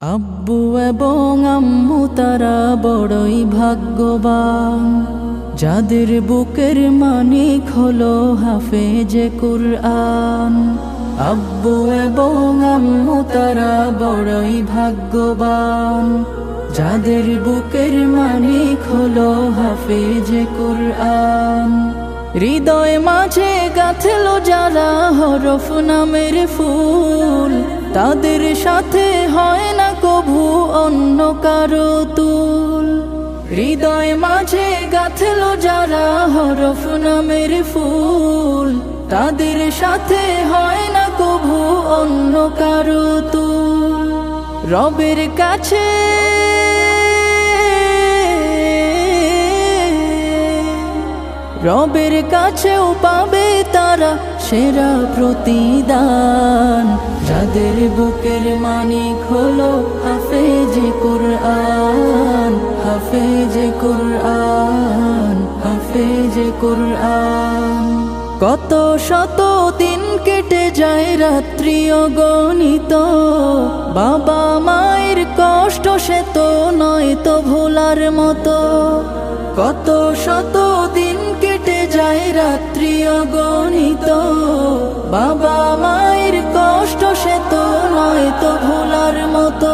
আব্বু এবং আম্মু তারা বড়ই ভাগ্যবান, যাদের বুকের মানিক হলো হাফেজে কুরআন। আব্বু এবং আম্মু তারা বড়ই ভাগ্যবান, যাদের বুকের মানিক হলো হাফেজে কুরআন। হৃদয় মাঝে গাঁথলো যারা হরফ নামের ফুল, তাদের সাথে হয় না কভু অন্য কারো তুল। হৃদয় মাঝে গাঁথলো যারা হরফ নামের ফুল, তাদের সাথে হয় না কভু অন্য কারো তুল। রবের কাছে রবের কাছেও পাবে তারা সেরা প্রতিদান, যাদের বুকের মানিক হলো হাফেজে কুরআন, হাফেজে কুরআন, হাফেজে কুরআন। কত শত দিন কেটে যায় রাত্রি অগণিত, বাবা মায়ের কষ্ট সে তো নয় তো ভোলার মতো। কত শত দিন কেটে যায় রাত্রি অগণিত, বাবা মায়ের কষ্ট সে তো নয় তো ভোলার মতো।